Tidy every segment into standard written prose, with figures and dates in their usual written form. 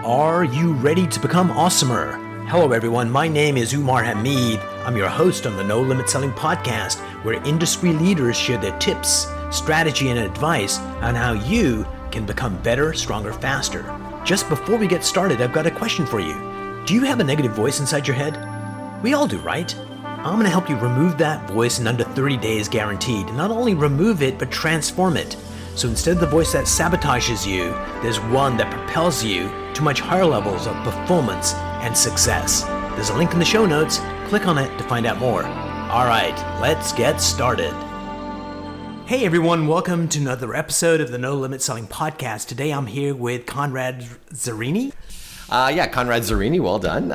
Are you ready to become awesomer? Hello everyone, my name is Umar Hamid. I'm your host on the No Limit Selling podcast, where industry leaders share their tips, strategy, and advice on how you can become better, stronger, faster. Just before we get started, I've got a question for you. Do you have a negative voice inside your head? We all do, right? I'm going to help you remove that voice in under 30 days guaranteed. Not only remove it, but transform it. So instead of the voice that sabotages you, there's one that propels you to much higher levels of performance and success. There's a link in the show notes. Click on it to find out more. All right, let's get started. Hey everyone, welcome to another episode of the No Limit Selling podcast. Today I'm here with Conrad Zurini. Conrad Zurini, well done.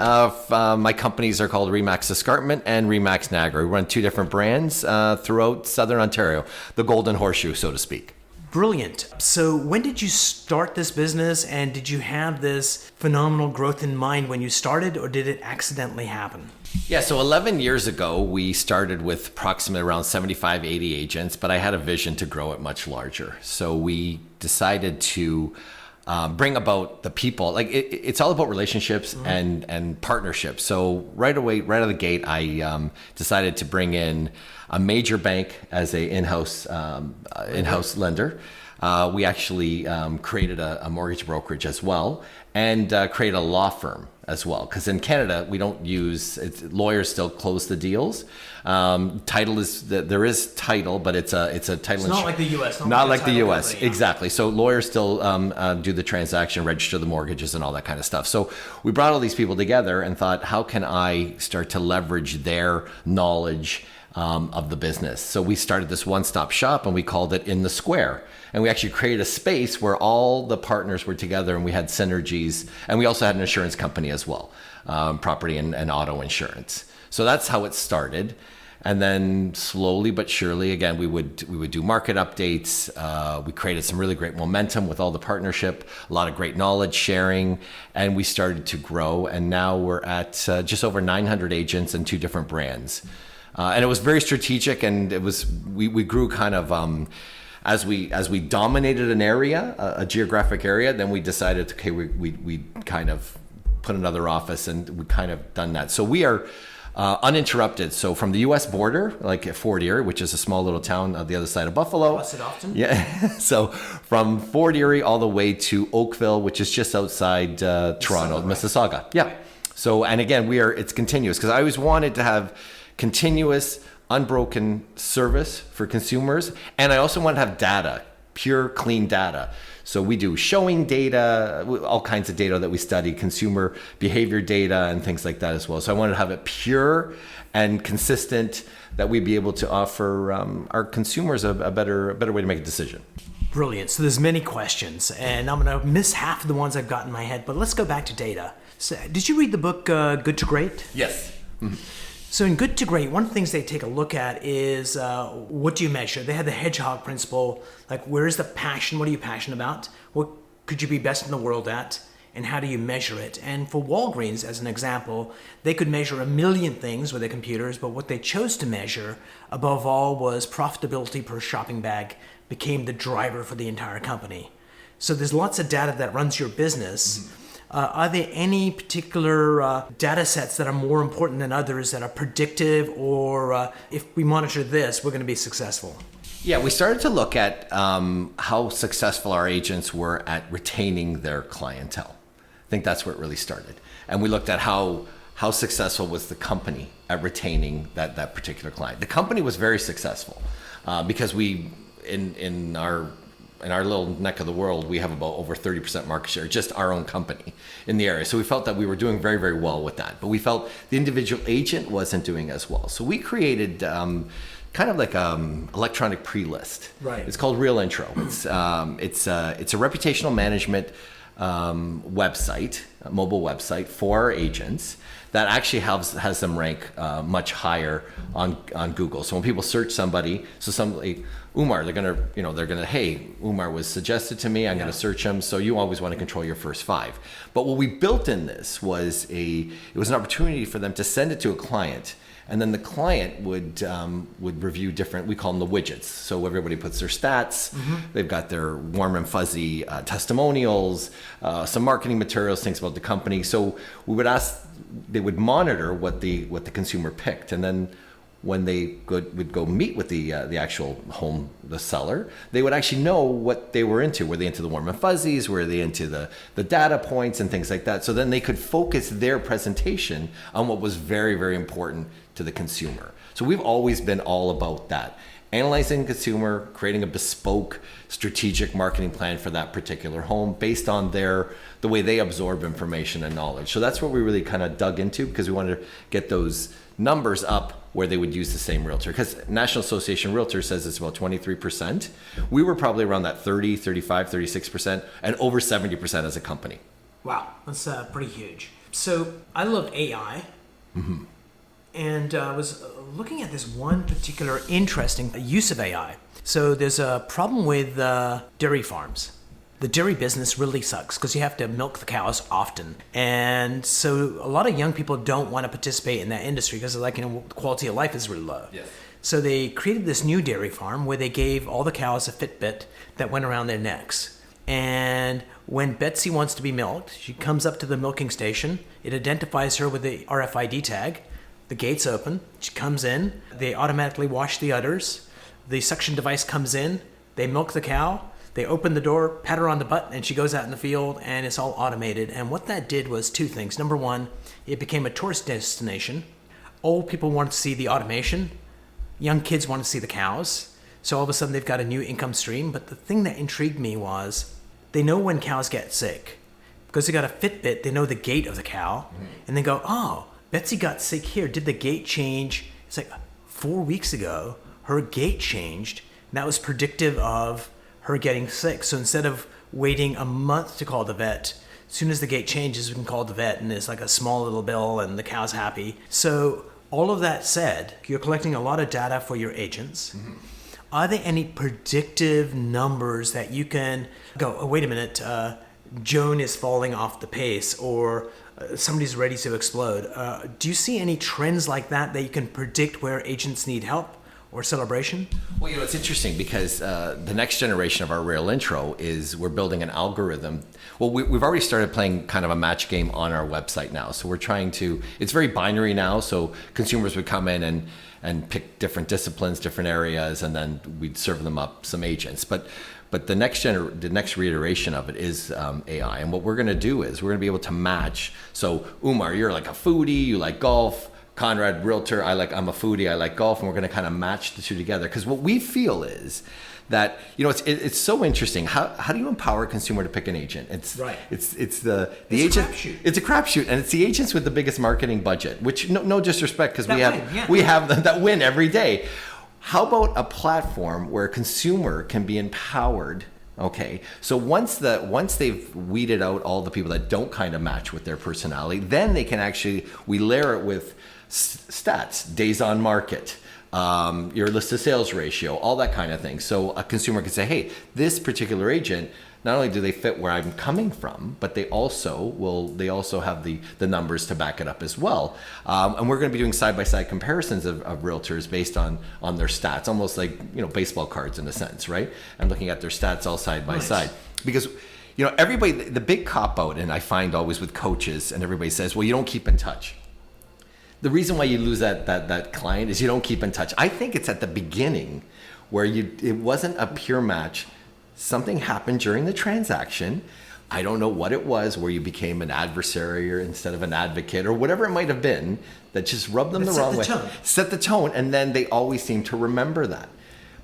My companies are called Remax Escarpment and Remax Niagara. We run two different brands throughout Southern Ontario, the golden horseshoe, so to speak. Brilliant. So when did you start this business, and did you have this phenomenal growth in mind when you started, or did it accidentally happen? Yeah, so 11 years ago, we started with approximately around 75, 80 agents, but I had a vision to grow it much larger. So we decided to bring about the people. Like it's all about relationships and partnerships. So right out of the gate, I decided to bring in a major bank as a in-house lender. We actually created a mortgage brokerage as well, and created a law firm as well. Because in Canada, we don't use lawyers still close the deals. Title is there is title, but it's a title. It's not like the U.S. Not like the U.S. Company, exactly. So lawyers still do the transaction, register the mortgages, and all that kind of stuff. So we brought all these people together and thought, how can I start to leverage their knowledge of the business? So we started this one-stop shop, and we called it In the Square. And we actually created a space where all the partners were together, and we had synergies. And we also had an insurance company as well, property and auto insurance. So that's how it started. And then slowly but surely, again, we would do market updates. We created some really great momentum with all the partnership, a lot of great knowledge sharing, and we started to grow. And now we're at just over 900 agents and two different brands. And it was very strategic, and we grew kind of as we dominated an area, a geographic area. Then we decided, okay, we kind of put another office, and we kind of done that. So we are uninterrupted. So from the U.S. border, like at Fort Erie, which is a small little town on the other side of Buffalo. Cross it often? Yeah. So from Fort Erie all the way to Oakville, which is just outside Toronto, Mississauga. Yeah. So, and again, it's continuous, because I always wanted to have continuous, unbroken service for consumers. And I also want to have data, pure, clean data. So we do showing data, all kinds of data that we study, consumer behavior data and things like that as well. So I wanted to have it pure and consistent, that we'd be able to offer our consumers a better way to make a decision. Brilliant. So there's many questions, and I'm going to miss half of the ones I've got in my head, but let's go back to data. So, did you read the book Good to Great? Yes. Mm-hmm. So in Good to Great, one of the things they take a look at is what do you measure? They have the hedgehog principle, like where is the passion? What are you passionate about? What could you be best in the world at? And how do you measure it? And for Walgreens, as an example, they could measure 1 million things with their computers, but what they chose to measure above all was profitability per shopping bag became the driver for the entire company. So there's lots of data that runs your business. Mm-hmm. Are there any particular data sets that are more important than others, that are predictive, or if we monitor this, we're going to be successful? Yeah, we started to look at how successful our agents were at retaining their clientele. I think that's where it really started. And we looked at how successful was the company at retaining that particular client. The company was very successful because we, in our little neck of the world, we have about over 30% market share, just our own company in the area. So we felt that we were doing very, very well with that. But we felt the individual agent wasn't doing as well. So we created kind of like electronic pre-list. Right. It's called Real Intro. It's a reputational management website, a mobile website for our agents that actually has them rank much higher on Google. So when people search somebody, Umar, they're gonna, hey, Umar was suggested to me, I'm gonna search him. So you always want to control your first 5. But what we built in this was it was an opportunity for them to send it to a client And then the client would review different, we call them the widgets. So everybody puts their stats, they've got their warm and fuzzy testimonials, some marketing materials, things about the company. So we would ask, they would monitor what the consumer picked. And then when they would go meet with the actual home, the seller, they would actually know what they were into. Were they into the warm and fuzzies? Were they into the data points and things like that? So then they could focus their presentation on what was very, very important to the consumer. So we've always been all about that. Analyzing the consumer, creating a bespoke strategic marketing plan for that particular home based on the way they absorb information and knowledge. So that's what we really kind of dug into, because we wanted to get those numbers up where they would use the same realtor, because National Association Realtor says it's about 23%. We were probably around that 30, 35, 36%, and over 70% as a company. Wow, that's pretty huge. So I love AI. And I was looking at this one particular interesting use of AI. So there's a problem with dairy farms. The dairy business really sucks because you have to milk the cows often. And so a lot of young people don't want to participate in that industry because the quality of life is really low. Yes. So they created this new dairy farm where they gave all the cows a Fitbit that went around their necks. And when Betsy wants to be milked, she comes up to the milking station. It identifies her with the RFID tag. The gates open, she comes in, they automatically wash the udders, the suction device comes in, they milk the cow, they open the door, pat her on the butt, and she goes out in the field, and it's all automated. And what that did was two things. Number one, it became a tourist destination. Old people wanted to see the automation. Young kids wanted to see the cows. So all of a sudden they've got a new income stream. But the thing that intrigued me was they know when cows get sick. Because they got a Fitbit, they know the gait of the cow, and they go, oh, Betsy got sick here. Did the gait change? It's like 4 weeks ago, her gait changed. And that was predictive of her getting sick. So instead of waiting a month to call the vet, as soon as the gait changes, we can call the vet, and it's like a small little bill and the cow's happy. So all of that said, you're collecting a lot of data for your agents. Are there any predictive numbers that you can go, oh, wait a minute, Joan is falling off the pace, or somebody's ready to explode? Do you see any trends like that you can predict where agents need help or celebration? Well, it's interesting because the next generation of our Real Intro is we're building an algorithm. Well, we've already started playing kind of a match game on our website now. So we're trying to, it's very binary now. So consumers would come in and pick different disciplines, different areas, and then we'd serve them up some agents. But the next reiteration of it is AI. And what we're going to do is we're going to be able to match. So Umar, you're like a foodie, you like golf. Conrad, realtor, I'm a foodie, I like golf, and we're going to kind of match the two together. Because what we feel is that it's so interesting. How do you empower a consumer to pick an agent? It's right. It's the agent. It's a crapshoot, and it's the agents with the biggest marketing budget. Which no disrespect, because we have them that win every day. How about a platform where a consumer can be empowered? Okay, so once they've weeded out all the people that don't kind of match with their personality, then they can we layer it with stats, days on market, your list to sales ratio, all that kind of thing. So a consumer can say, hey, this particular agent, not only do they fit where I'm coming from, but they also have the numbers to back it up as well. And we're going to be doing side-by-side comparisons of realtors based on their stats, almost like baseball cards in a sense, right? And looking at their stats all side by side. Because everybody, the big cop-out, and I find always with coaches, and everybody says, well, you don't keep in touch. The reason why you lose that client is you don't keep in touch. I think it's at the beginning where it wasn't a pure match. Something happened during the transaction. I don't know what it was, where you became an adversary or instead of an advocate or whatever it might have been, that just rubbed them the wrong way. Set the tone, and then they always seem to remember that.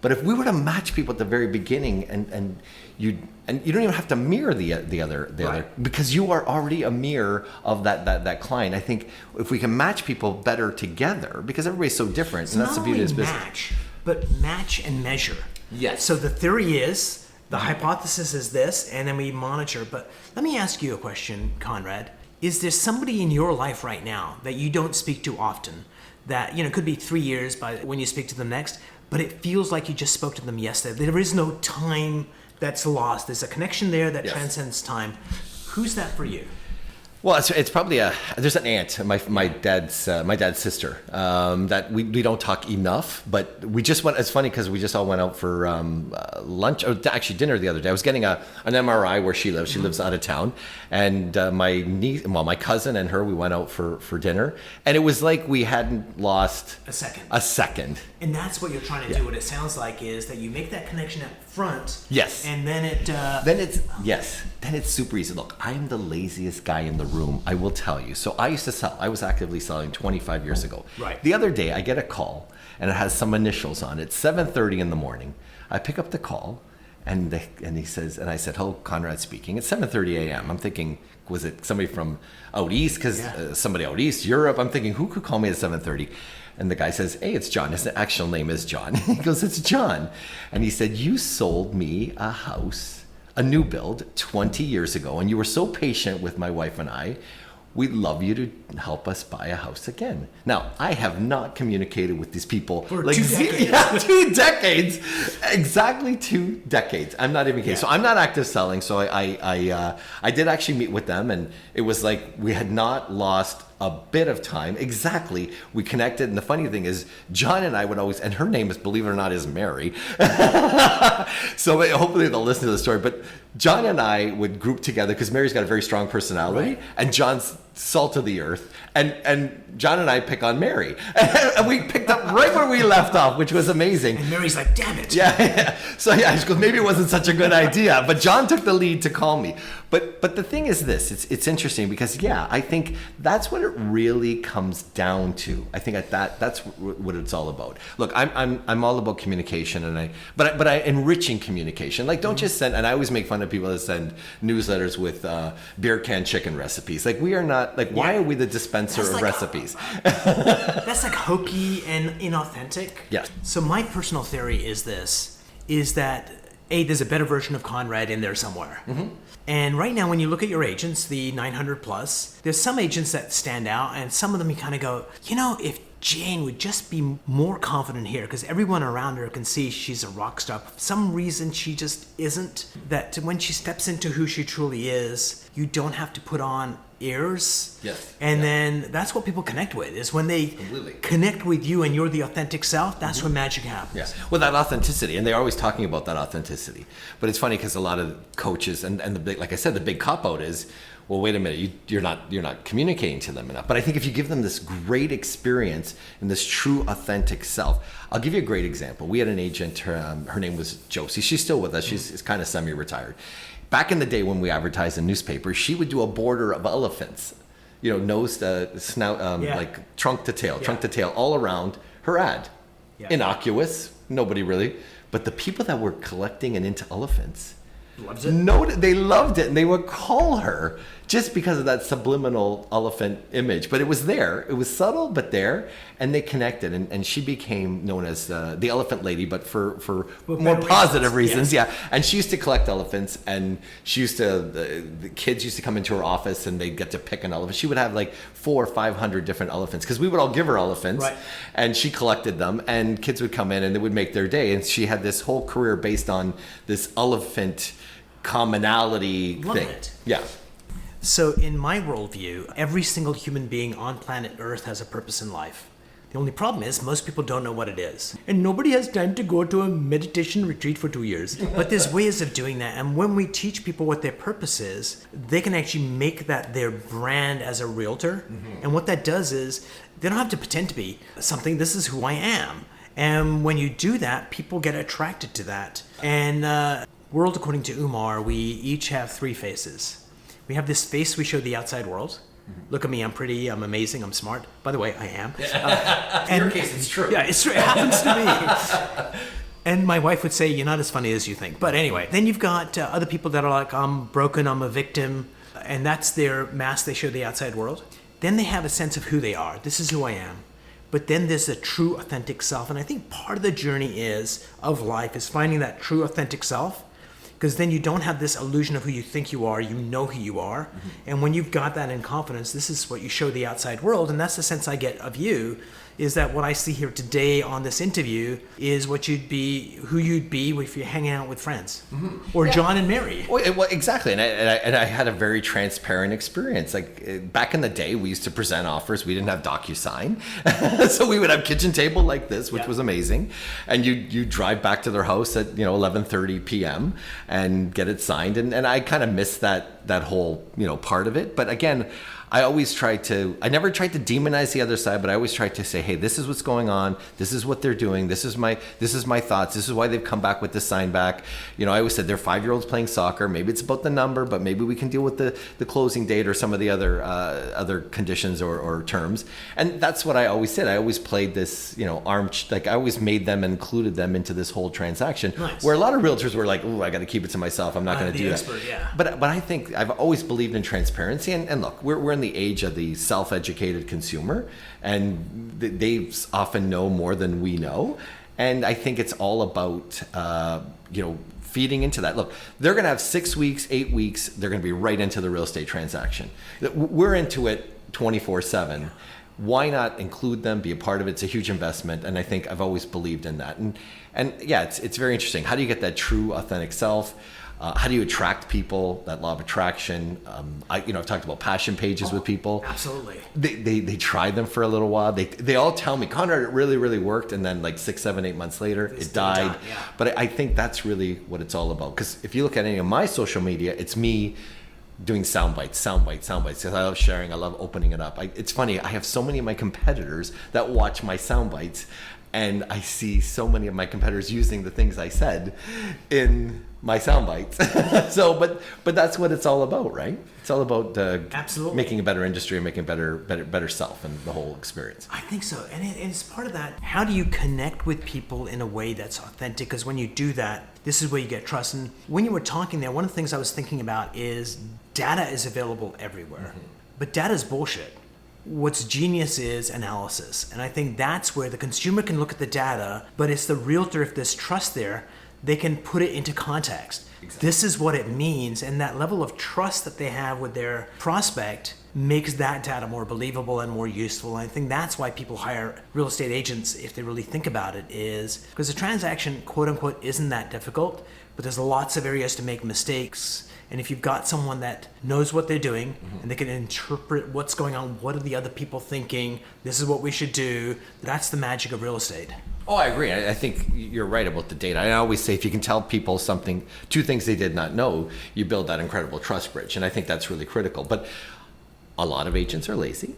But if we were to match people at the very beginning, and you don't even have to mirror the other, because you are already a mirror of that client. I think if we can match people better together, because everybody's so different, and that's the beauty of this business. Match, but match and measure. Yes. So the theory is, the hypothesis is this, and then we monitor. But let me ask you a question, Conrad. Is there somebody in your life right now that you don't speak to often, that could be 3 years by when you speak to them next, but it feels like you just spoke to them yesterday? There is no time that's lost. There's a connection there that transcends time. Who's that for you? Well, it's probably there's an aunt, my dad's sister, that we don't talk enough, but we just went. It's funny because we just all went out for lunch, or actually dinner the other day. I was getting an MRI where she lives. She lives out of town, and my cousin and her, we went out for dinner, and it was like we hadn't lost a second. And that's what you're trying to do. What it sounds like is that you make that connection up front. Yes. And then then it's super easy. Look, I'm the laziest guy in the room, I will tell you. So I used to sell. I was actively selling 25 years ago. Right. The other day, I get a call, and it has some initials on it. 7:30 in the morning. I pick up the call, and he says, and I said, "Hello, Conrad speaking." It's 7:30 a.m. I'm thinking, was it somebody from out east? Because somebody out east, Europe. I'm thinking, who could call me at 7:30? And the guy says, "Hey, it's John." His actual name is John. He goes, "It's John." And he said, "You sold me a house, a new build, 20 years ago, and you were so patient with my wife and I. We'd love you to help us buy a house again." Now, I have not communicated with these people for 2 decades. Yeah, 2 decades, exactly 2 decades. I'm not even kidding. So I'm not active selling. So I did actually meet with them, and it was like we had not lost a bit of time. Exactly. We connected. And the funny thing is, John and I would always, and her name is, believe it or not, is Mary. So hopefully they'll listen to the story. But John and I would group together because Mary's got a very strong personality, and John's salt of the earth. And John and I pick on Mary. And we picked up right where we left off, which was amazing. And Mary's like, "Damn it." Yeah. So she goes, maybe it wasn't such a good idea. But John took the lead to call me. But the thing is this, it's interesting because, I think that's what it really comes down to. I think that's what it's all about. Look, I'm all about communication, and but I enriching communication. Like, don't just send, and I always make fun of people that send newsletters with beer can chicken recipes. Like, we are not, like, why are we the dispenser of recipes? That's like hokey and inauthentic. Yes. So my personal theory is that there's a better version of Conrad in there somewhere. Mm-hmm. And right now, when you look at your agents, the 900 plus, there's some agents that stand out, and some of them you kind of go, if Jane would just be more confident here, because everyone around her can see she's a rock star. For some reason, she just isn't. That when she steps into who she truly is, you don't have to put on airs. Yes. And then that's what people connect with, is when they connect with you and you're the authentic self, that's when magic happens. Yeah. Well, that authenticity, and they're always talking about that authenticity. But it's funny because a lot of coaches, and the big, like I said, the big cop-out is, well, wait a minute, you're not communicating to them enough. But I think if you give them this great experience and this true authentic self, I'll give you a great example. We had an agent, her name was Josie. She's still with us. She's kind of semi-retired. Back in the day when we advertised in newspapers, she would do a border of elephants, nose to snout, like trunk to tail, all around her ad. Yeah. Innocuous, nobody really. But the people that were collecting and into elephants, they loved it, and they would call her just because of that subliminal elephant image. But it was there. It was subtle, but there. And they connected, and she became known as the Elephant Lady, but for more positive reasons. Yes. Yeah. And she used to collect elephants, and she used to, the kids used to come into her office, and they'd get to pick an elephant. She would have like 400 or 500 different elephants, because we would all give her elephants, and she collected them, and kids would come in, and they would make their day. And she had this whole career based on this elephant commonality thing. Love it. Yeah. So in my worldview, every single human being on planet Earth has a purpose in life. The only problem is most people don't know what it is. And nobody has time to go to a meditation retreat for 2 years. But there's ways of doing that. And when we teach people what their purpose is, they can actually make that their brand as a realtor. Mm-hmm. And what that does is they don't have to pretend to be something. This is who I am. And when you do that, people get attracted to that. And world according to Umar, we each have 3 faces. We have this face we show the outside world. Mm-hmm. Look at me, I'm pretty, I'm amazing, I'm smart. By the way, I am. In your case, it's true. Yeah, it's true. It happens to me. And my wife would say, you're not as funny as you think. But anyway, then you've got other people that are like, I'm broken, I'm a victim. And that's their mask they show the outside world. Then they have a sense of who they are. This is who I am. But then there's a true, authentic self. And I think part of the journey of life is finding that true, authentic self. Because then you don't have this illusion of who you think you are. You know who you are. Mm-hmm. And when you've got that in confidence, this is what you show the outside world. And that's the sense I get of you. is that what I see here today on this interview is who you'd be if you're hanging out with friends, or John and Mary. Well, exactly, and I had a very transparent experience. Like back in the day, we used to present offers. We didn't have DocuSign, so we would have kitchen table like this, which was amazing. And you drive back to their house at 11:30 p.m. and get it signed. And I kind of missed that whole part of it. But again, I never tried to demonize the other side, but I always tried to say, hey, this is what's going on. This is what they're doing. This is my thoughts. This is why they've come back with this sign back. I always said they're 5-year-olds playing soccer. Maybe it's about the number, but maybe we can deal with the closing date or some of the other conditions or terms. And that's what I always said. I always played this, I always made them and included them into this whole transaction. Nice. Where a lot of realtors were like, ooh, I got to keep it to myself. I'm not going to do that. Yeah. But I think I've always believed in transparency. And look, we're in the age of the self-educated consumer, and they often know more than we know. And I think it's all about feeding into that. Look, they're going to have 6 weeks, 8 weeks. They're going to be right into the real estate transaction. We're into it 24/7. Why not include them, be a part of it? It's a huge investment, and I think I've always believed in that. And yeah, it's very interesting. How do you get that true, authentic self? How do you attract people? That law of attraction. I've talked about passion pages with people. Absolutely. They tried them for a little while. They all tell me, Conrad, it really, really worked. And then like 6, 7, 8 months later, it died. Yeah. But I think that's really what it's all about. Because if you look at any of my social media, it's me doing sound bites. Because I love sharing. I love opening it up. It's funny. I have so many of my competitors that watch my sound bites. And I see so many of my competitors using the things I said in my sound bites. But that's what it's all about, right? It's all about absolutely making a better industry and making a better self and the whole experience. I think so. And it's part of that. How do you connect with people in a way that's authentic? Because when you do that, this is where you get trust. And when you were talking there, one of the things I was thinking about is data is available everywhere. But data is bullshit. What's genius is analysis. And I think that's where the consumer can look at the data, but it's the realtor, if there's trust there, they can put it into context. Exactly. This is what it means. And that level of trust that they have with their prospect makes that data more believable and more useful. And I think that's why people hire real estate agents, if they really think about it, is because the transaction, quote unquote, isn't that difficult, but there's lots of areas to make mistakes. And if you've got someone that knows what they're doing and they can interpret what's going on, what are the other people thinking, this is what we should do, that's the magic of real estate. Oh, I agree. I think you're right about the data. I always say if you can tell people two things they did not know, you build that incredible trust bridge. And I think that's really critical. But a lot of agents are lazy.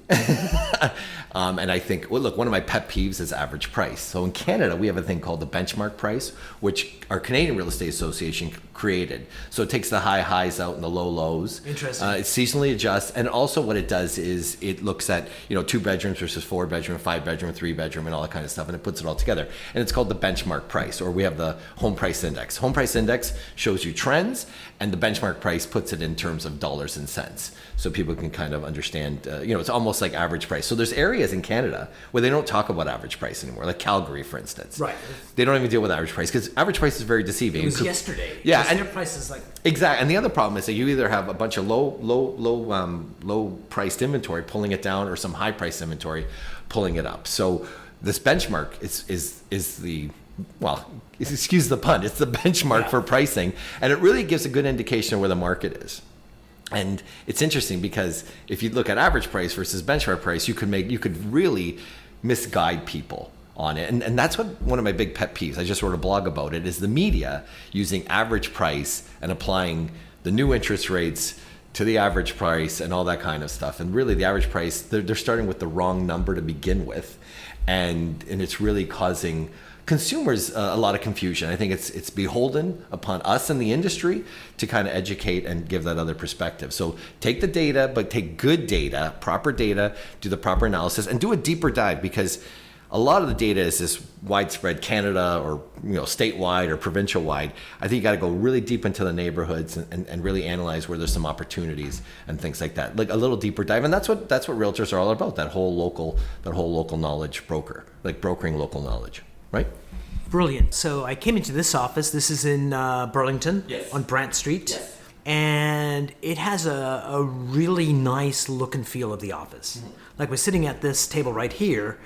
And I think, look, one of my pet peeves is average price. So in Canada, we have a thing called the benchmark price, which our Canadian Real Estate Association created. So it takes the high highs out and the low lows. Interesting. It seasonally adjusts. And also what it does is it looks at, 2 bedrooms versus 4 bedroom, 5 bedroom, 3 bedroom, and all that kind of stuff. And it puts it all together. And it's called the benchmark price, or we have the home price index. Home price index shows you trends, and the benchmark price puts it in terms of dollars and cents. So people can kind of understand, it's almost like average price. So there's areas in Canada where they don't talk about average price anymore, like Calgary, for instance. Right. They don't even deal with average price because average price is very deceiving. It was yesterday. Yeah. And their price is like... Exactly. And the other problem is that you either have a bunch of low priced inventory pulling it down or some high priced inventory pulling it up. So this benchmark is the... Well, excuse the pun, it's the benchmark for pricing. And it really gives a good indication of where the market is. And it's interesting because if you look at average price versus benchmark price, you could really misguide people on it. And that's one of my big pet peeves. I just wrote a blog about it, is the media using average price and applying the new interest rates to the average price and all that kind of stuff. And really the average price, they're starting with the wrong number to begin with. And it's really causing consumers a lot of confusion. I think it's beholden upon us in the industry to kind of educate and give that other perspective. So take the data, but take good data, proper data, do the proper analysis, and do a deeper dive, because a lot of the data is this widespread Canada or statewide or provincial wide. I think you got to go really deep into the neighborhoods and really analyze where there's some opportunities and things like that. Like a little deeper dive, and that's what realtors are all about. That whole local knowledge broker, like brokering local knowledge. Right? Brilliant. So I came into this office. This is in Burlington, yes, on Brant Street. Yes. And it has a really nice look and feel of the office. Mm-hmm. Like we're sitting at this table right here.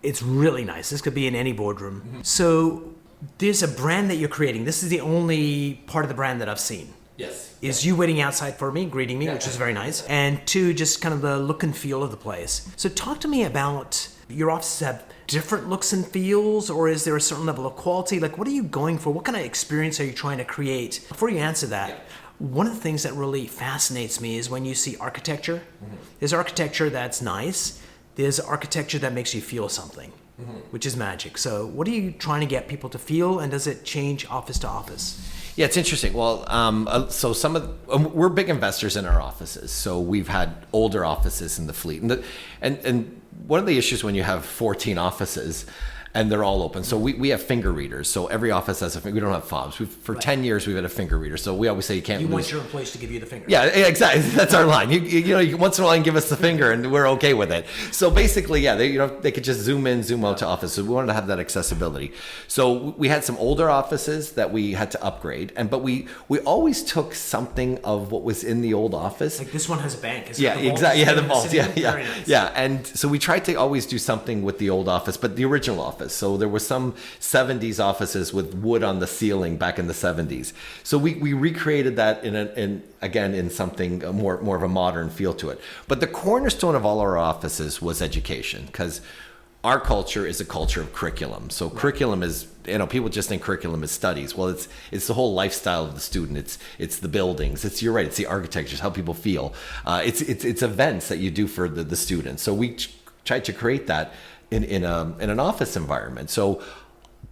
It's really nice. This could be in any boardroom. So there's a brand that you're creating. This is the only part of the brand that I've seen. Yes. Is you waiting outside for me, greeting me, which is very nice. And two, just kind of the look and feel of the place. So talk to me about your offices have different looks and feels, or is there a certain level of quality? Like, what are you going for? What kind of experience are you trying to create? Before you answer that, one of the things that really fascinates me is when you see architecture. There's architecture that's nice. There's architecture that makes you feel something, which is magic. So what are you trying to get people to feel, and does it change office to office? Yeah, it's interesting. Well, so we're big investors in our offices. So we've had older offices in the fleet, and one of the issues when you have 14 offices and they're all open. So we have finger readers. So every office has a finger. We don't have fobs. For 10 years, we've had a finger reader. So we always say you can't You lose. want your employees to give you the finger. Yeah, exactly. That's our line. You once in a while you give us the finger and we're okay with it. So basically, yeah, they could just zoom in, zoom out to office. So we wanted to have that accessibility. So we had some older offices that we had to upgrade, but we always took something of what was in the old office. Like this one has a bank. Yeah, exactly. Yeah, the vaults. Yeah. Very nice. Yeah. And so we tried to always do something with the old office, but the original office. So there were some 70s offices with wood on the ceiling back in the 70s. So we recreated that in something more of a modern feel to it. But the cornerstone of all our offices was education, because our culture is a culture of curriculum. So curriculum is, people just think curriculum is studies. Well, it's the whole lifestyle of the student. It's the buildings. You're right. It's the architecture. It's how people feel. It's events that you do for the students. So we tried to create that in an office environment. So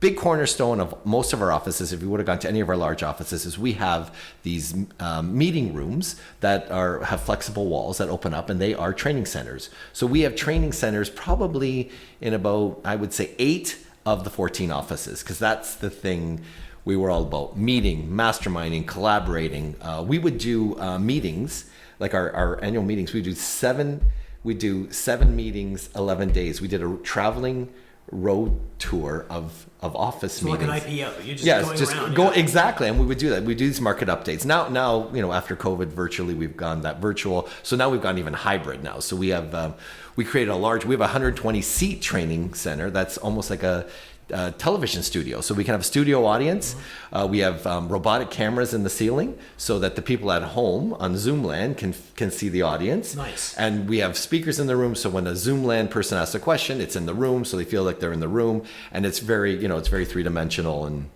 big cornerstone of most of our offices, if you would have gone to any of our large offices, is we have these meeting rooms that have flexible walls that open up, and they are training centers. So we have training centers probably in about, I would say, 8 of the 14 offices, because that's the thing we were all about: meeting, masterminding, collaborating. We would do meetings, like our annual meetings. We do 7 meetings, 11 days. We did a traveling road tour of office meetings. Like an IPO. You're just going around. Exactly. And we would do that. We do these market updates. Now, after COVID, virtually, we've gone that virtual. So now we've gone even hybrid now. So we have, we created we have a 120 seat training center. That's almost like a television studio. So we can have a studio audience. We have robotic cameras in the ceiling so that the people at home on Zoomland can see the audience. Nice. And we have speakers in the room, so when a Zoomland person asks a question, it's in the room, so they feel like they're in the room. And it's very, it's very three-dimensional, and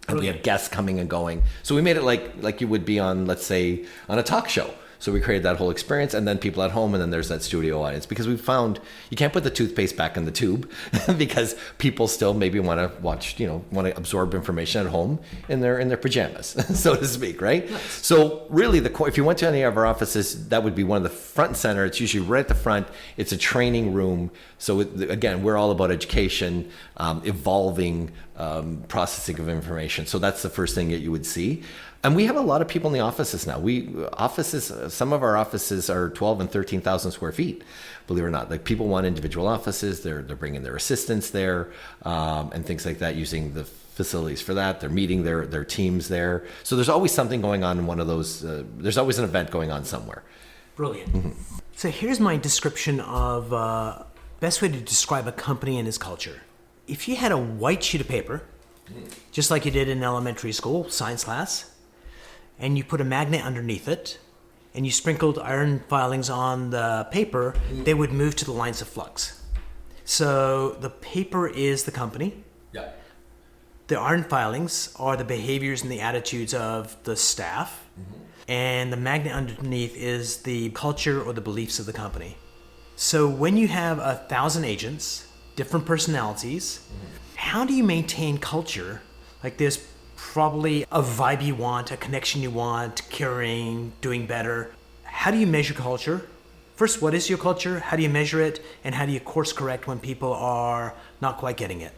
we have guests coming and going. So we made it like you would be on, let's say, on a talk show. So we created that whole experience, and then people at home, and then there's that studio audience, because we found you can't put the toothpaste back in the tube because people still maybe want to watch, want to absorb information at home in their pajamas, so to speak, right? Nice. So really, if you went to any of our offices, that would be one of the front and center. It's usually right at the front. It's a training room. So again, we're all about education, evolving, processing of information. So that's the first thing that you would see. And we have a lot of people in the offices now. Some of our offices are 12 and 13,000 square feet, believe it or not. Like, people want individual offices. They're bringing their assistants there, and things like that, using the facilities for that. They're meeting their teams there. So there's always something going on in one of those. There's always an event going on somewhere. Brilliant. Mm-hmm. So here's my description of best way to describe a company and its culture. If you had a white sheet of paper, just like you did in elementary school, science class, and you put a magnet underneath it, and you sprinkled iron filings on the paper, they would move to the lines of flux. So the paper is the company. Yeah. The iron filings are the behaviors and the attitudes of the staff. Mm-hmm. And the magnet underneath is the culture or the beliefs of the company. So when you have 1,000 agents, different personalities, how do you maintain culture? Like, there's probably a vibe you want, a connection you want, caring, doing better. How do you measure culture? First, what is your culture? How do you measure it? And how do you course correct when people are not quite getting it?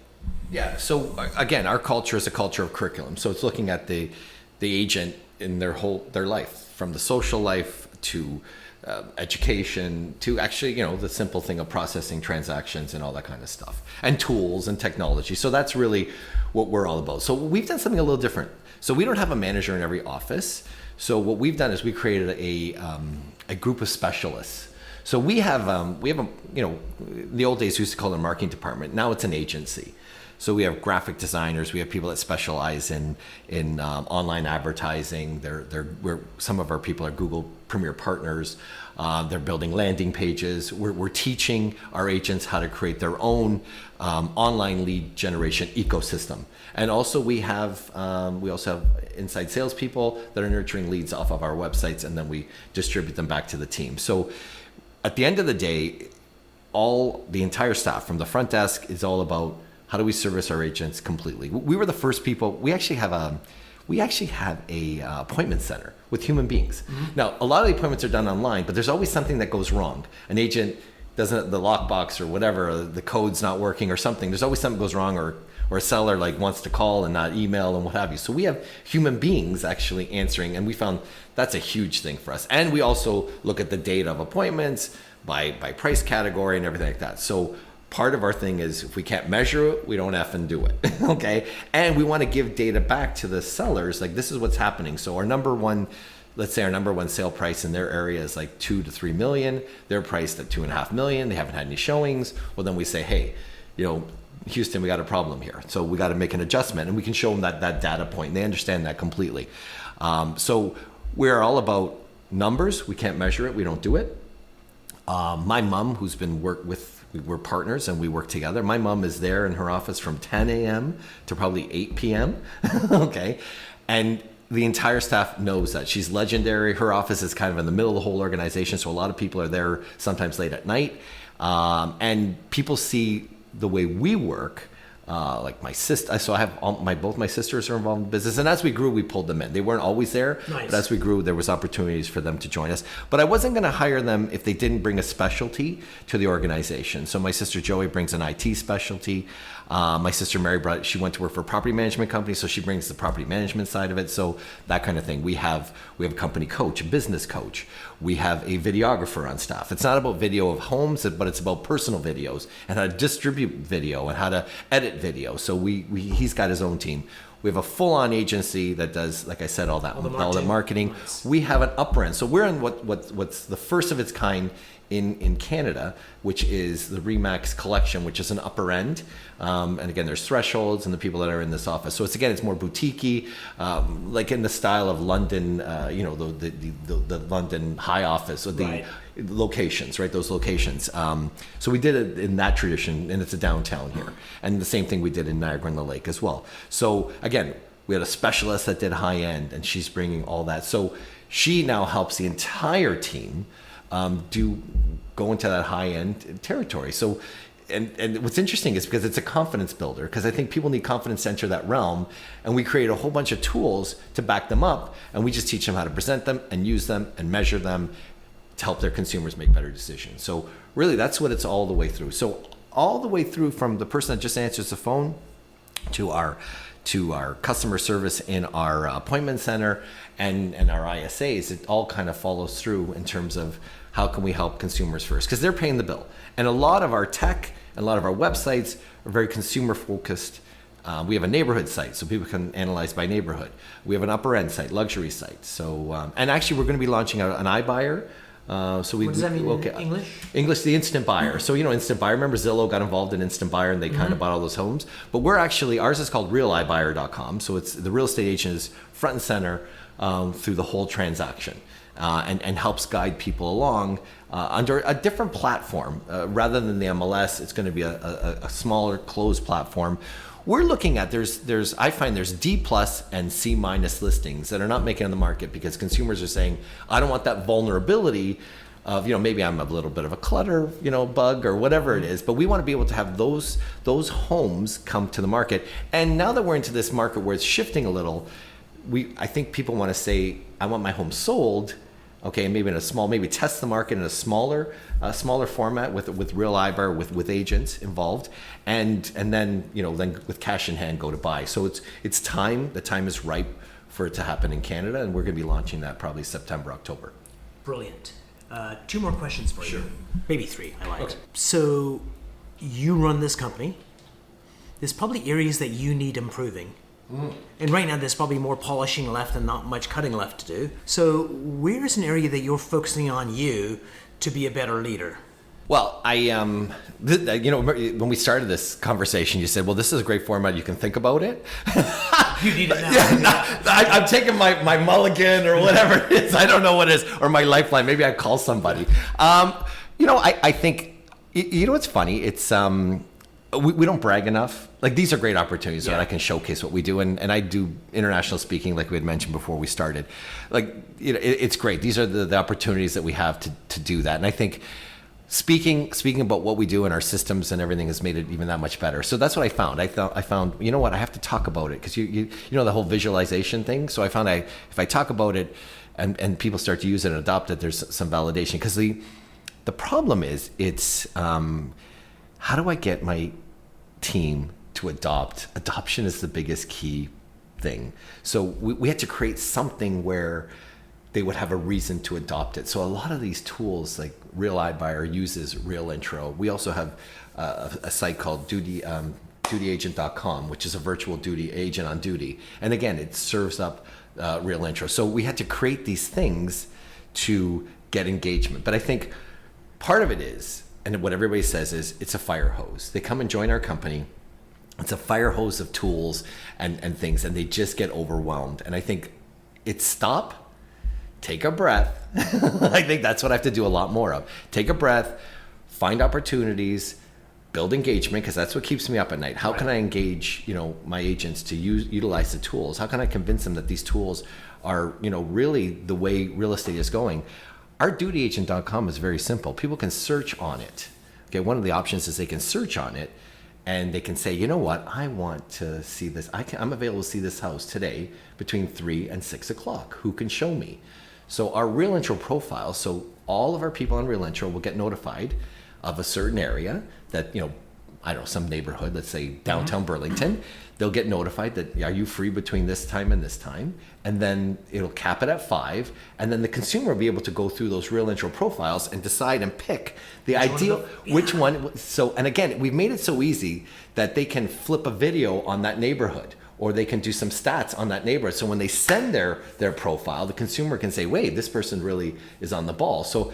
Yeah. So again, our culture is a culture of curriculum. So it's looking at the agent in their life, from the social life to education to actually, the simple thing of processing transactions and all that kind of stuff, and tools and technology. So that's really what we're all about. So we've done something a little different. So we don't have a manager in every office. So what we've done is we created a group of specialists. So we have a, in the old days we used to call it a marketing department. Now it's an agency. So we have graphic designers. We have people that specialize in online advertising. Some of our people are Google Premier partners. They're building landing pages. We're teaching our agents how to create their own online lead generation ecosystem. And also we also have inside salespeople that are nurturing leads off of our websites, and then we distribute them back to the team. So at the end of the day, the entire staff from the front desk is all about how do we service our agents completely. We were the first people. We actually have a appointment center with human beings. Mm-hmm. Now, a lot of the appointments are done online, but there's always something that goes wrong. An agent doesn't, the lockbox or whatever, the code's not working or something. There's always something goes wrong, or a seller wants to call and not email and what have you. So we have human beings actually answering, and we found that's a huge thing for us. And we also look at the data of appointments by price category and everything like that. So part of our thing is if we can't measure it, we don't effing do it, okay? And we want to give data back to the sellers, this is what's happening. So our number one sale price in their area is $2 to $3 million. They're priced at $2.5 million. They haven't had any showings. Well, then we say, hey, Houston, we got a problem here. So we got to make an adjustment, and we can show them that data point, and they understand that completely. So we're all about numbers. We can't measure it. We don't do it. My mom, we're partners and we work together. My mom is there in her office from 10 a.m. to probably 8 p.m. Okay. And the entire staff knows that. She's legendary. Her office is kind of in the middle of the whole organization. So a lot of people are there sometimes late at night. And people see the way we work. My sister, so I have both my sisters are involved in business, and as we grew, we pulled them in. They weren't always there, nice. But as we grew, there was opportunities for them to join us. But I wasn't going to hire them if they didn't bring a specialty to the organization. So my sister Joey brings an IT specialty. My sister Mary she went to work for a property management company, so she brings the property management side of it. So that kind of thing. We have a company coach, a business coach. We have a videographer on staff. It's not about video of homes, but it's about personal videos and how to distribute video and how to edit video. So he's got his own team. We have a full-on agency that does, like I said, all that marketing. Nice. We have an upper end. So we're in what's the first of its kind in Canada, which is the Remax collection, which is an upper end. And again, there's thresholds and the people that are in this office. So it's more boutique-y, like in the style of London, the London high office or the right. locations, right? Those locations. So we did it in that tradition, and it's a downtown here. And the same thing we did in Niagara-on-the-Lake as well. So again, we had a specialist that did high end, and she's bringing all that. So she now helps the entire team go into that high end territory. So, and what's interesting is because it's a confidence builder, because I think people need confidence to enter that realm, and we create a whole bunch of tools to back them up, and we just teach them how to present them and use them and measure them to help their consumers make better decisions. So really, that's what it's all the way through. So all the way through from the person that just answers the phone to our customer service in our appointment center and our ISAs, it all kind of follows through in terms of how can we help consumers first, because they're paying the bill. And a lot of our tech and a lot of our websites are very consumer focused. We have a neighborhood site, so people can analyze by neighborhood. We have an upper end site, luxury site. So, and actually we're going to be launching an iBuyer. What does that mean in English? English, the instant buyer. So, Instant Buyer. Remember Zillow got involved in Instant Buyer, and they kind of bought all those homes. But ours is called realibuyer.com. So it's the real estate agent is front and center through the whole transaction, and helps guide people along under a different platform. Rather than the MLS, it's going to be a smaller closed platform. We're looking at I find there's D+ and C- listings that are not making it on the market because consumers are saying, I don't want that vulnerability of, maybe I'm a little bit of a clutter, bug or whatever it is, but we want to be able to have those homes come to the market. And now that we're into this market where it's shifting a little, I think people want to say, I want my home sold. Okay, maybe maybe test the market in a smaller format with real iBuyer, with agents involved, and then then with cash in hand go to buy. So it's time. The time is ripe for it to happen in Canada, and we're going to be launching that probably September, October. Brilliant. 2 more questions for Sure. you. Maybe 3. I like. Okay. So you run this company. There's probably areas that you need improving. And right now there's probably more polishing left and not much cutting left to do. So where's an area that you're focusing on to be a better leader? Well, when we started this conversation, you said, well, this is a great format. You can think about it. You need it now. I'm taking my mulligan or whatever it is. I don't know what it is. Or my lifeline. Maybe I call somebody. I think, what's funny? It's, we don't brag enough. Like, these are great opportunities that I can showcase what we do. And I do international speaking, like we had mentioned before we started. Like, it's great. These are the opportunities that we have to do that. And I think, Speaking about what we do and our systems and everything has made it even that much better. So that's what I found. I found, you know what, I have to talk about it because you know the whole visualization thing. So I found if I talk about it and people start to use it and adopt it, there's some validation. Because the problem is it's how do I get my team to adopt? Adoption is the biggest key thing. So we had to create something where they would have a reason to adopt it. So a lot of these tools, like Real iBuyer uses Real Intro. We also have a site called dutyagent.com, which is a virtual duty agent on duty. And again, it serves up Real Intro. So we had to create these things to get engagement. But I think part of it is, and what everybody says is, it's a fire hose. They come and join our company. It's a fire hose of tools and things, and they just get overwhelmed. And I think it's stop. Take a breath. I think that's what I have to do a lot more of. Take a breath, find opportunities, build engagement, because that's what keeps me up at night. How can I engage, my agents to utilize the tools? How can I convince them that these tools are, really the way real estate is going? Our dutyagent.com is very simple. People can search on it. Okay, one of the options is they can search on it and they can say, you know what, I want to see this. I'm available to see this house today between 3 and 6 o'clock. Who can show me? So our Real Intro profile, so all of our people on Real Intro will get notified of a certain area that, some neighborhood, let's say downtown Burlington. They'll get notified that, are you free between this time and this time? And then it'll cap it at 5. And then the consumer will be able to go through those Real Intro profiles and decide and pick which one. So, and again, we've made it so easy that they can flip a video on that neighborhood, or they can do some stats on that neighborhood. So when they send their profile, the consumer can say, wait, this person really is on the ball. So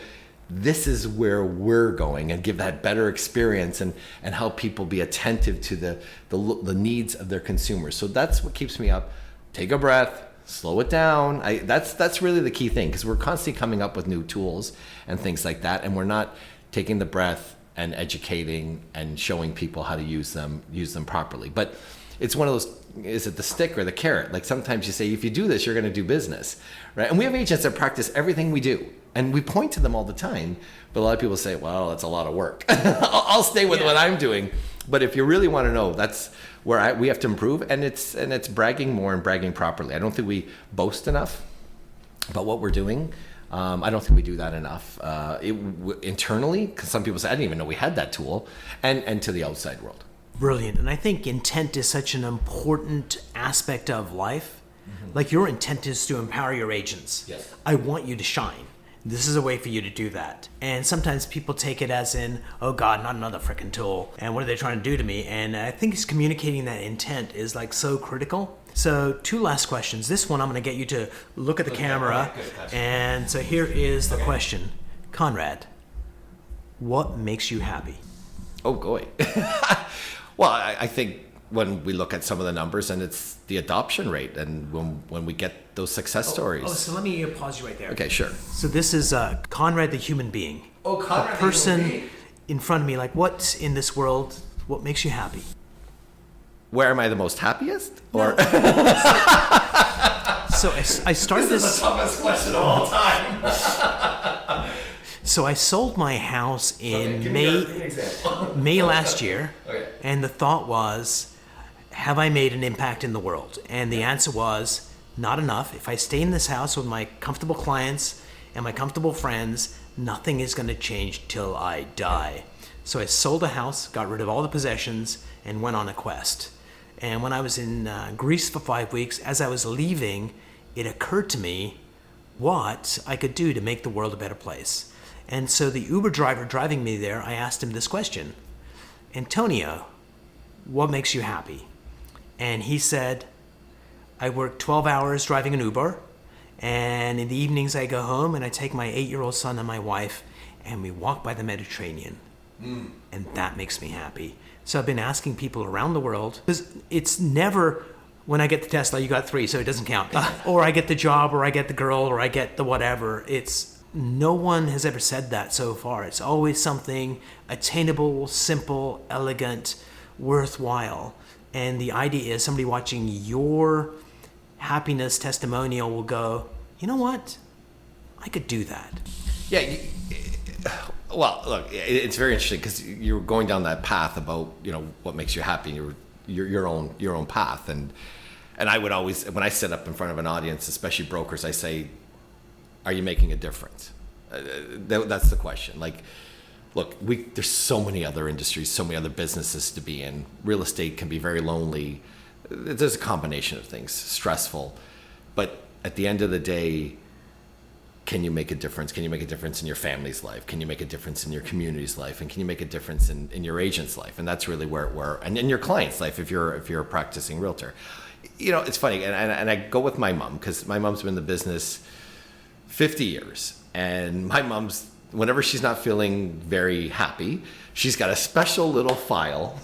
this is where we're going, and give that better experience and help people be attentive to the needs of their consumers. So that's what keeps me up. Take a breath, slow it down. That's really the key thing, because we're constantly coming up with new tools and things like that, and we're not taking the breath and educating and showing people how to use them properly. But it's one of those, is it the stick or the carrot? Like sometimes you say, if you do this, you're going to do business, right? And we have agents that practice everything we do, and we point to them all the time. But a lot of people say, well, that's a lot of work. I'll stay with what I'm doing. But if you really want to know, that's where we have to improve. And it's bragging more and bragging properly. I don't think we boast enough about what we're doing. I don't think we do that enough internally, because some people say, I didn't even know we had that tool, and to the outside world. Brilliant. And I think intent is such an important aspect of life. Mm-hmm. Like, your intent is to empower your agents. Yes. I want you to shine. This is a way for you to do that. And sometimes people take it as in, oh God, not another freaking tool. And what are they trying to do to me? And I think it's communicating that intent is like so critical. So 2 last questions. This one, I'm going to get you to look at the camera. And so here is the question. Conrad, what makes you happy? Oh, boy. Well, I think when we look at some of the numbers, and it's the adoption rate, and when we get those success stories. Oh, so let me pause you right there. Okay, sure. So this is Conrad the human being. Oh, Conrad the person the human being. In front of me. Like, what in this world, what makes you happy? Where am I the most happiest? Or So I started this. This is the toughest question of all time. So I sold my house in May last year, Okay. And the thought was, have I made an impact in the world? And the answer was, not enough. If I stay in this house with my comfortable clients and my comfortable friends, nothing is going to change till I die. So I sold the house, got rid of all the possessions, and went on a quest. And when I was in Greece for 5 weeks, as I was leaving, it occurred to me what I could do to make the world a better place. And so the Uber driver driving me there, I asked him this question: Antonio, what makes you happy? And he said, I work 12 hours driving an Uber, and in the evenings I go home and I take my 8-year-old son and my wife, and we walk by the Mediterranean. And that makes me happy. So I've been asking people around the world, because it's never, when I get the Tesla, you got 3, so it doesn't count. Or I get the job, or I get the girl, or I get the whatever. No one has ever said that so far. It's always something attainable, simple, elegant, worthwhile. And the idea is somebody watching your happiness testimonial will go, you know what? I could do that. Yeah. Well, look, it's very interesting because you're going down that path about, what makes you happy, your own path. And I would always, when I sit up in front of an audience, especially brokers, I say, are you making a difference? That's the question. Like, look, there's so many other industries, so many other businesses to be in. Real estate can be very lonely. There's a combination of things, stressful. But at the end of the day, can you make a difference? Can you make a difference in your family's life? Can you make a difference in your community's life? And can you make a difference in your agent's life? And that's really where and in your client's life if you're a practicing realtor. It's funny, and I go with my mom because my mom's been in the business 50 years. And my mom's, whenever she's not feeling very happy, she's got a special little file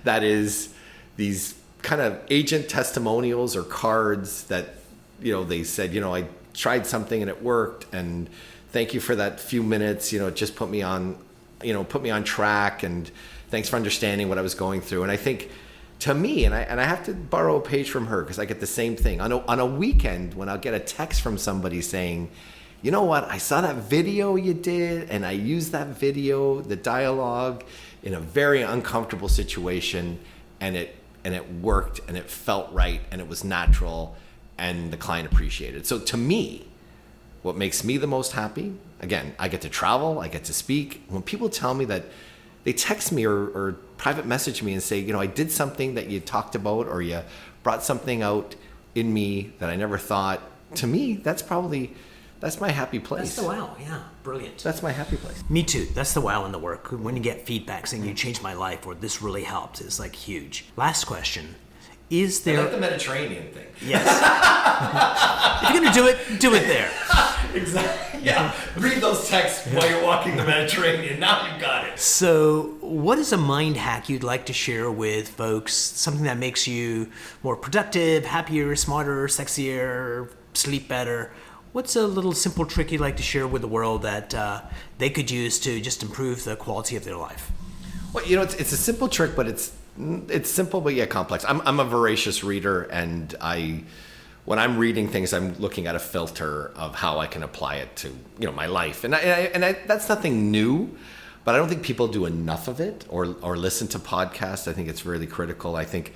that is these kind of agent testimonials or cards that, they said, I tried something and it worked, and thank you for that few minutes, it just put me on track, and thanks for understanding what I was going through. And I think to me, and I have to borrow a page from her because I get the same thing on a weekend when I'll get a text from somebody saying, you know what, I saw that video you did, and I used that video, the dialogue, in a very uncomfortable situation, and it worked, and it felt right, and it was natural, and the client appreciated it. So to me, what makes me the most happy, again, I get to travel, I get to speak. When people tell me that, they text me or private message me and say, I did something that you talked about, or you brought something out in me that I never thought. To me, that's my happy place. That's the wow, yeah, brilliant. That's my happy place. Me too. That's the wow in the work. When you get feedback saying you changed my life or this really helped, it's like huge. Last question. Is there... I like the Mediterranean thing. Yes. If you're going to do it there. Exactly. Yeah. Read those texts while you're walking the Mediterranean. Now you've got it. So what is a mind hack you'd like to share with folks? Something that makes you more productive, happier, smarter, sexier, sleep better? What's a little simple trick you'd like to share with the world that they could use to just improve the quality of their life? Well, it's a simple trick, but it's simple but yet complex. I'm a voracious reader, and when I'm reading things, I'm looking at a filter of how I can apply it to my life, and that's nothing new, but I don't think people do enough of it or listen to podcasts. I think it's really critical. I think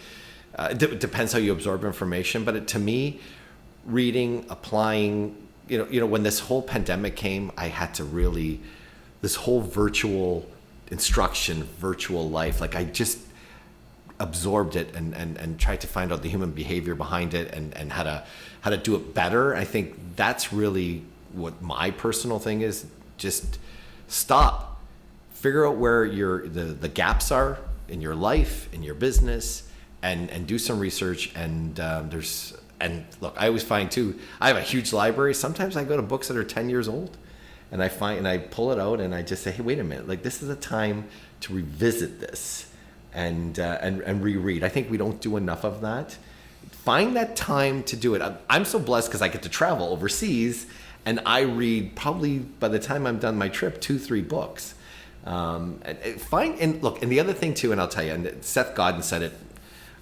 it depends how you absorb information, but to me, reading, applying, when this whole pandemic came, I had to really, this whole virtual instruction, virtual life, like I just absorbed it and tried to find out the human behavior behind it and how to do it better. I think that's really what my personal thing is. Just stop, figure out where the gaps are in your life, in your business, and do some research. And and look, I always find too, I have a huge library. Sometimes I go to books that are 10 years old, and I pull it out and I just say, hey, wait a minute, like this is a time to revisit this and reread. I think we don't do enough of that. Find that time to do it. I'm so blessed because I get to travel overseas, and I read probably, by the time I'm done my trip, 2-3 books. And the other thing too, and I'll tell you, and Seth Godin said it,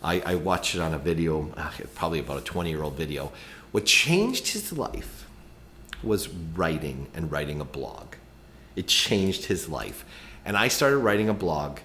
I watched it on a video, probably about a 20-year-old video. What changed his life was writing a blog. It changed his life. And I started writing a blog,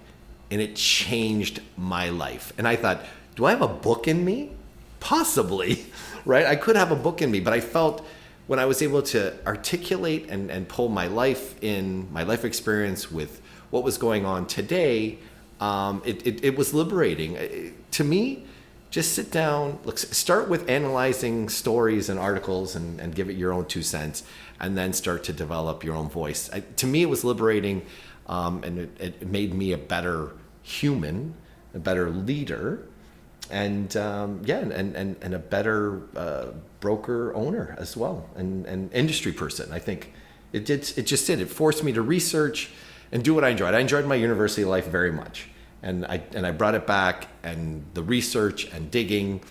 and it changed my life. And I thought, do I have a book in me? Possibly, right? I could have a book in me, but I felt when I was able to articulate and pull my life experience with what was going on today, it was liberating. To me, just sit down, start with analyzing stories and articles and give it your own 2 cents, and then start to develop your own voice. To me, it was liberating, and it made me a better human, a better leader, and a better broker owner as well, and industry person. I think It just did. It forced me to research and do what I enjoyed. I enjoyed my university life very much. And I brought it back, and the research and digging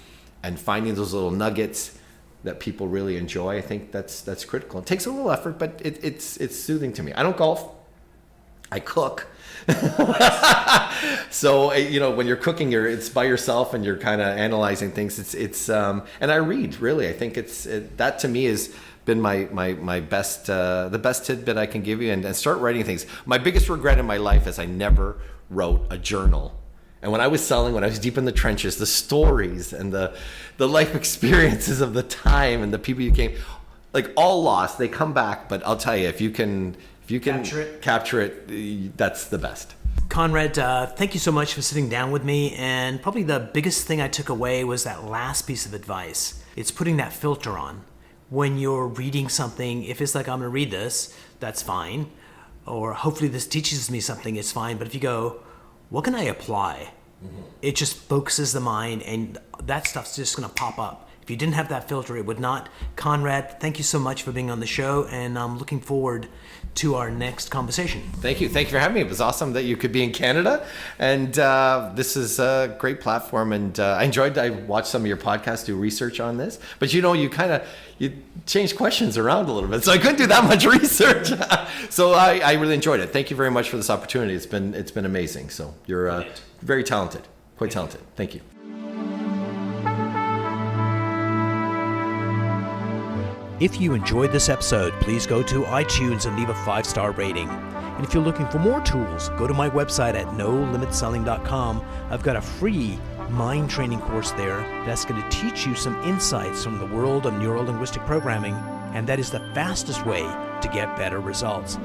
and finding those little nuggets that people really enjoy. I think that's critical. It takes a little effort, but it's soothing to me. I don't golf. I cook. So, when you're cooking, it's by yourself and you're kind of analyzing things. And I read, really. I think that to me has been my best, the best tidbit I can give you, and start writing things. My biggest regret in my life is I never wrote a journal. And when I was deep in the trenches, the stories and the life experiences of the time and the people you came, like, all lost, they come back. But I'll tell you, if you can capture it, that's the best. Conrad, thank you so much for sitting down with me. And probably the biggest thing I took away was that last piece of advice. It's putting that filter on. When you're reading something, if it's like, I'm going to read this, that's fine. Or hopefully this teaches me something, it's fine. But if you go, what can I apply? Mm-hmm. It just focuses the mind, and that stuff's just going to pop up. If you didn't have that filter, it would not. Conrad, thank you so much for being on the show, and I'm looking forward to our next conversation. Thank you for having me. It was awesome that you could be in Canada, and this is a great platform, and I watched some of your podcasts, do research on this, but you change questions around a little bit, so I couldn't do that much research. So I really enjoyed it. Thank you very much for this opportunity. It's been amazing. So you're very talented, quite talented. Thank you. If you enjoyed this episode, please go to iTunes and leave a 5-star rating. And if you're looking for more tools, go to my website at nolimitselling.com. I've got a free mind training course there that's going to teach you some insights from the world of neuro-linguistic programming, and that is the fastest way to get better results.